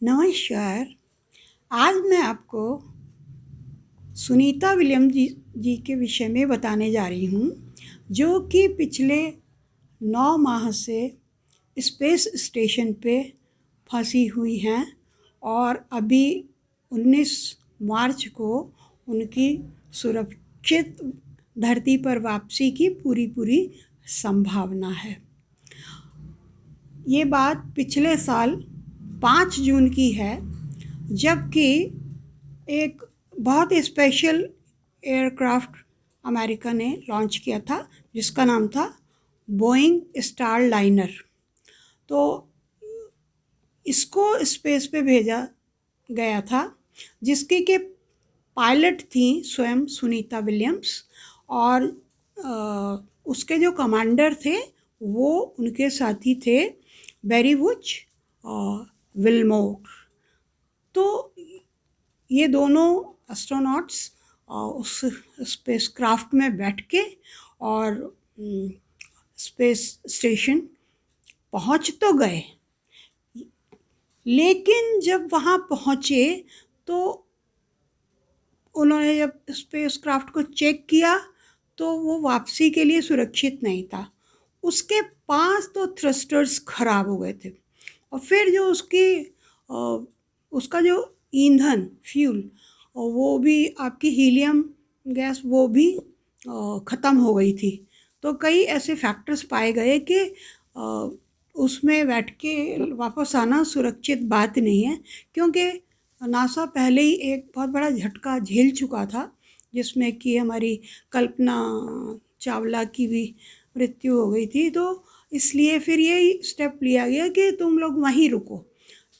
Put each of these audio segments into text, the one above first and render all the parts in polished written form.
नमस्कार। आज मैं आपको सुनीता विलियम्स जी के विषय में बताने जा रही हूँ, जो कि पिछले 9 माह से स्पेस स्टेशन पे फंसी हुई हैं और अभी 19 मार्च को उनकी सुरक्षित धरती पर वापसी की पूरी संभावना है। ये बात पिछले साल 5 जून की है, जबकि एक बहुत स्पेशल एयरक्राफ्ट अमेरिका ने लॉन्च किया था, जिसका नाम था बोइंग स्टार लाइनर। तो इसको स्पेस पे भेजा गया था, जिसकी के पायलट थी स्वयं सुनीता विलियम्स, और उसके जो कमांडर थे वो उनके साथी थे बैरी वुच और विल्मोर। तो ये दोनों एस्ट्रोनॉट्स उस स्पेस क्राफ्ट में बैठ के और स्पेस स्टेशन पहुंच तो गए, लेकिन जब वहाँ पहुँचे तो उन्होंने जब स्पेस क्राफ्ट को चेक किया तो वो वापसी के लिए सुरक्षित नहीं था। उसके 5 तो थ्रस्टर्स खराब हो गए थे, और फिर जो उसका जो ईंधन फ्यूल, और वो भी आपकी हीलियम गैस, वो भी ख़त्म हो गई थी। तो कई ऐसे फैक्टर्स पाए गए कि उसमें बैठ के वापस आना सुरक्षित बात नहीं है, क्योंकि नासा पहले ही एक बहुत बड़ा झटका झेल चुका था, जिसमें कि हमारी कल्पना चावला की भी मृत्यु हो गई थी। तो इसलिए फिर ये स्टेप लिया गया कि तुम लोग वहीं रुको,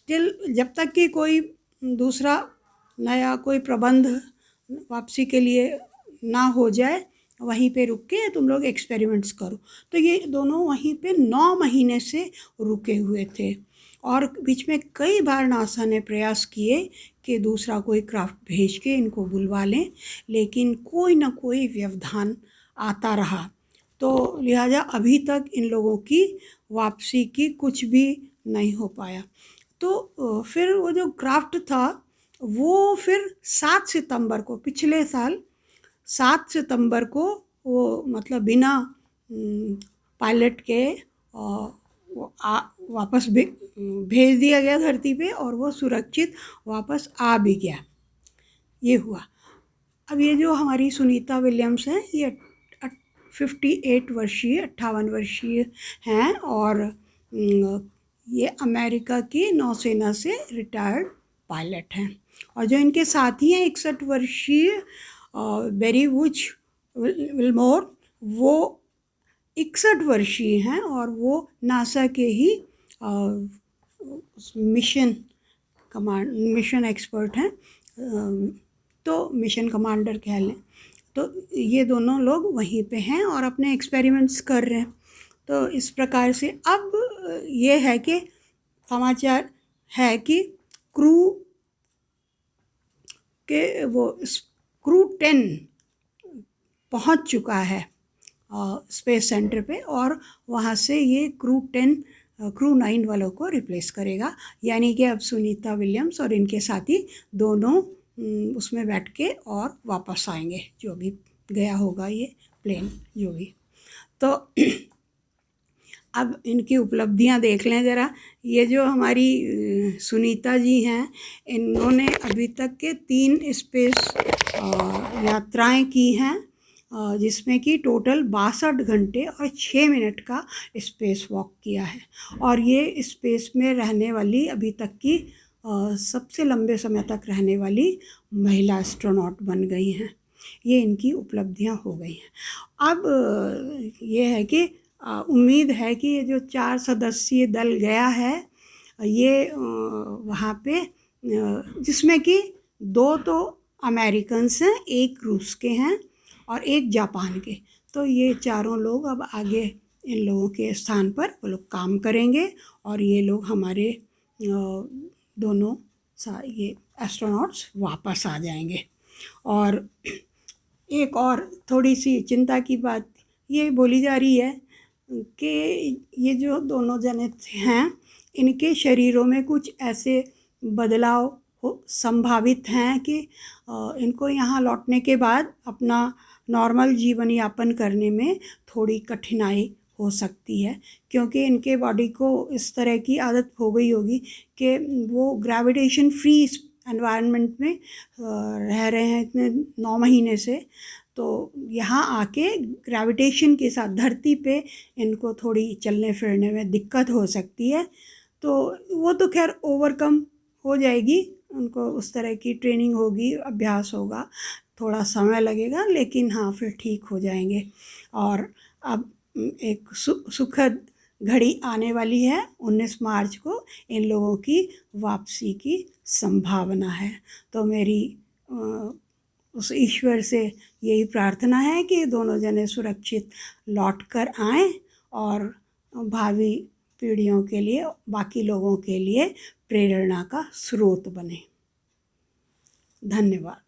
जब तक कि कोई दूसरा नया कोई प्रबंध वापसी के लिए ना हो जाए, वहीं पे रुक के तुम लोग एक्सपेरिमेंट्स करो। तो ये दोनों वहीं पे 9 महीने से रुके हुए थे, और बीच में कई बार नासा ने प्रयास किए कि दूसरा कोई क्राफ्ट भेज के इनको बुलवा लें, लेकिन कोई ना कोई व्यवधान आता रहा। तो लिहाजा अभी तक इन लोगों की वापसी की कुछ भी नहीं हो पाया। तो फिर वो जो क्राफ्ट था वो फिर 7 सितंबर को, पिछले साल 7 सितंबर को वो मतलब बिना पायलट के वो वापस भेज दिया गया धरती पे, और वो सुरक्षित वापस आ भी गया। ये हुआ। अब ये जो हमारी सुनीता विलियम्स हैं, ये 58 वर्षीय 58 वर्षीय हैं, और ये अमेरिका की नौसेना से रिटायर्ड पायलट हैं। और जो इनके साथी हैं 61 वर्षीय बैरी वुच विल्मोर, वो 61 वर्षीय हैं, और वो नासा के ही मिशन एक्सपर्ट हैं, तो मिशन कमांडर कह लें। तो ये दोनों लोग वहीं पे हैं और अपने एक्सपेरिमेंट्स कर रहे हैं। तो इस प्रकार से अब ये है कि समाचार है कि क्रू के वो क्रू 10 पहुंच चुका है स्पेस सेंटर पे, और वहाँ से ये क्रू 9 वालों को रिप्लेस करेगा। यानी कि अब सुनीता विलियम्स और इनके साथी दोनों उसमें बैठ के और वापस आएंगे, जो भी गया होगा ये प्लेन जो भी। तो अब इनकी उपलब्धियां देख लें ज़रा। ये जो हमारी सुनीता जी हैं, इन्होंने अभी तक के 3 स्पेस यात्राएं की हैं, जिसमें कि टोटल 62 घंटे और 6 मिनट का स्पेस वॉक किया है, और ये स्पेस में रहने वाली अभी तक की सबसे लंबे समय तक रहने वाली महिला एस्ट्रोनॉट बन गई हैं। ये इनकी उपलब्धियां हो गई हैं। अब ये है कि उम्मीद है कि ये जो 4 सदस्यीय दल गया है, ये वहाँ पे जिसमें कि 2 तो अमेरिकन्स हैं, 1 रूस के हैं और 1 जापान के। तो ये चारों लोग अब आगे इन लोगों के स्थान पर वो लोग काम करेंगे, और ये लोग हमारे दोनों ये एस्ट्रोनॉट्स वापस आ जाएंगे। और एक और थोड़ी सी चिंता की बात ये बोली जा रही है कि ये जो दोनों जने हैं, इनके शरीरों में कुछ ऐसे बदलाव संभावित हैं कि इनको यहाँ लौटने के बाद अपना नॉर्मल जीवन यापन करने में थोड़ी कठिनाई हो सकती है, क्योंकि इनके बॉडी को इस तरह की आदत हो गई होगी कि वो ग्रेविटेशन फ्री एनवायरनमेंट में रह रहे हैं इतने 9 महीने से। तो यहाँ आके ग्रेविटेशन के साथ धरती पे इनको थोड़ी चलने फिरने में दिक्कत हो सकती है। तो वो तो खैर ओवरकम हो जाएगी, उनको उस तरह की ट्रेनिंग होगी, अभ्यास होगा, थोड़ा समय लगेगा, लेकिन हाँ फिर ठीक हो जाएंगे। और अब एक सुखद घड़ी आने वाली है, 19 मार्च को इन लोगों की वापसी की संभावना है। तो मेरी उस ईश्वर से यही प्रार्थना है कि दोनों जने सुरक्षित लौट कर आएँ और भावी पीढ़ियों के लिए, बाकी लोगों के लिए प्रेरणा का स्रोत बने। धन्यवाद।